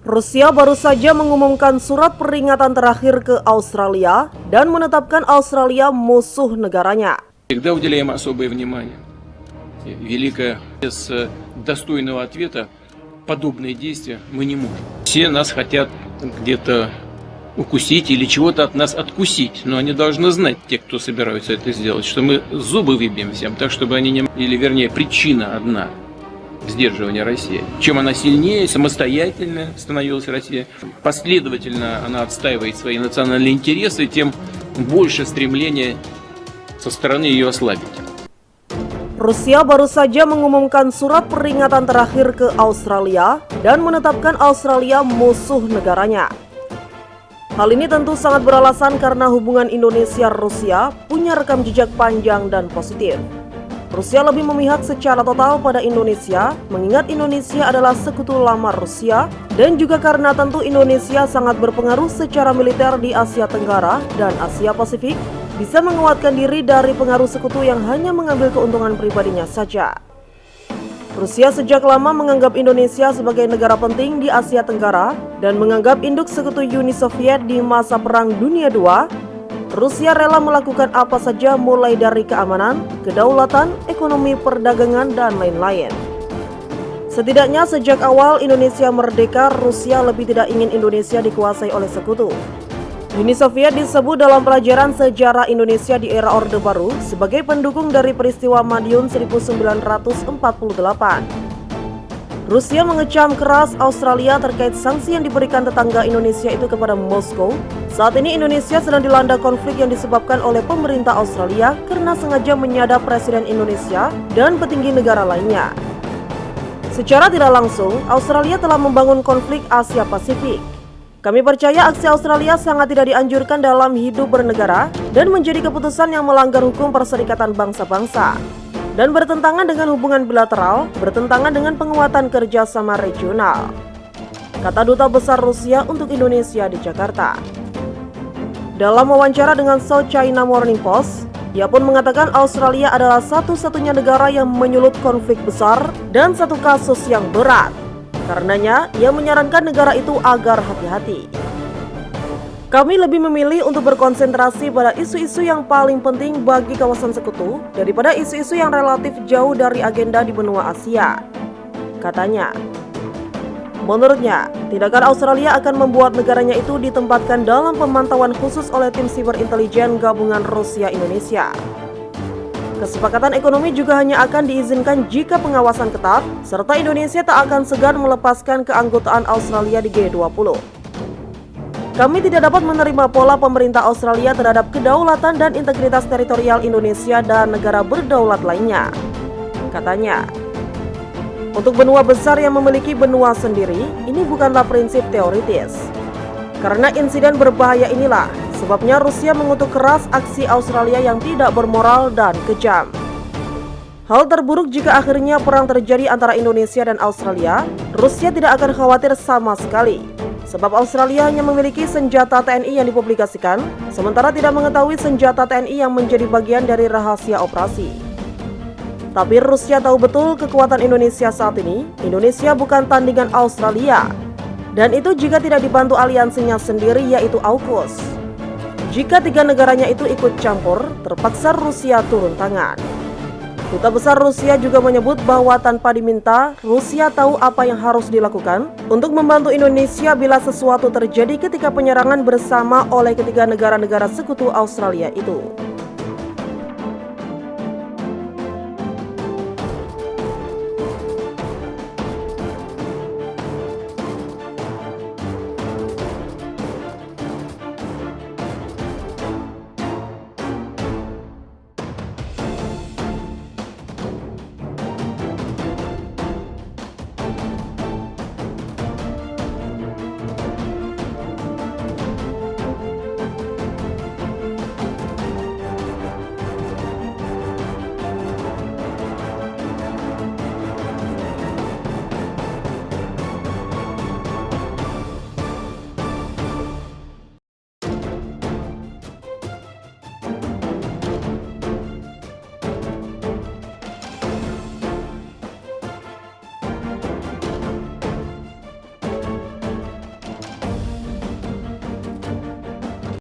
Rusia baru saja mengumumkan surat peringatan terakhir ke Australia dan menetapkan Australia musuh negaranya. Всегда уделяем особое внимание. Великое, без достойного ответа подобные действия мы не можем. Все нас хотят где-то укусить или чего-то от нас откусить, но они должны знать, те, кто собираются это сделать, что мы зубы выбьем всем, так чтобы они не... Или вернее, причина одна сдерживания России. Чем она сильнее, самостоятельно становилась Россия, последовательно она отстаивает свои национальные интересы, тем больше стремления со стороны ее ослабить. Rusia baru saja mengumumkan surat peringatan terakhir ke Australia dan menetapkan Australia musuh negaranya. Hal ini tentu sangat beralasan karena hubungan Indonesia-Rusia punya rekam jejak panjang dan positif. Rusia lebih memihak secara total pada Indonesia, mengingat Indonesia adalah sekutu lama Rusia, dan juga karena tentu Indonesia sangat berpengaruh secara militer di Asia Tenggara dan Asia Pasifik, bisa menguatkan diri dari pengaruh sekutu yang hanya mengambil keuntungan pribadinya saja. Rusia sejak lama menganggap Indonesia sebagai negara penting di Asia Tenggara dan menganggap induk sekutu Uni Soviet di masa Perang Dunia II. Rusia rela melakukan apa saja mulai dari keamanan, kedaulatan, ekonomi, perdagangan, dan lain-lain. Setidaknya sejak awal Indonesia merdeka, Rusia lebih tidak ingin Indonesia dikuasai oleh sekutu. Uni Soviet disebut dalam pelajaran sejarah Indonesia di era Orde Baru sebagai pendukung dari peristiwa Madiun 1948. Rusia mengecam keras Australia terkait sanksi yang diberikan tetangga Indonesia itu kepada Moskow. Saat ini Indonesia sedang dilanda konflik yang disebabkan oleh pemerintah Australia karena sengaja menyadap Presiden Indonesia dan petinggi negara lainnya. Secara tidak langsung, Australia telah membangun konflik Asia Pasifik. Kami percaya aksi Australia sangat tidak dianjurkan dalam hidup bernegara dan menjadi keputusan yang melanggar hukum Perserikatan Bangsa-Bangsa dan bertentangan dengan hubungan bilateral, bertentangan dengan penguatan kerjasama regional, kata Duta Besar Rusia untuk Indonesia di Jakarta. Dalam wawancara dengan South China Morning Post, ia pun mengatakan Australia adalah satu-satunya negara yang menyulut konflik besar dan satu kasus yang berat. Karenanya, ia menyarankan negara itu agar hati-hati. Kami lebih memilih untuk berkonsentrasi pada isu-isu yang paling penting bagi kawasan sekutu daripada isu-isu yang relatif jauh dari agenda di benua Asia, katanya. Menurutnya, tindakan Australia akan membuat negaranya itu ditempatkan dalam pemantauan khusus oleh tim siber intelijen gabungan Rusia-Indonesia. Kesepakatan ekonomi juga hanya akan diizinkan jika pengawasan ketat, serta Indonesia tak akan segan melepaskan keanggotaan Australia di G20. Kami tidak dapat menerima pola pemerintah Australia terhadap kedaulatan dan integritas teritorial Indonesia dan negara berdaulat lainnya, katanya. Untuk benua besar yang memiliki benua sendiri, ini bukanlah prinsip teoritis. Karena insiden berbahaya inilah sebabnya Rusia mengutuk keras aksi Australia yang tidak bermoral dan kejam. Hal terburuk jika akhirnya perang terjadi antara Indonesia dan Australia, Rusia tidak akan khawatir sama sekali. Sebab Australia hanya memiliki senjata TNI yang dipublikasikan, sementara tidak mengetahui senjata TNI yang menjadi bagian dari rahasia operasi. Tapi Rusia tahu betul kekuatan Indonesia saat ini. Indonesia bukan tandingan Australia. Dan itu jika tidak dibantu aliansinya sendiri, yaitu AUKUS. Jika tiga negaranya itu ikut campur, terpaksa Rusia turun tangan. Duta Besar Rusia juga menyebut bahwa tanpa diminta, Rusia tahu apa yang harus dilakukan untuk membantu Indonesia bila sesuatu terjadi ketika penyerangan bersama oleh ketiga negara-negara sekutu Australia itu.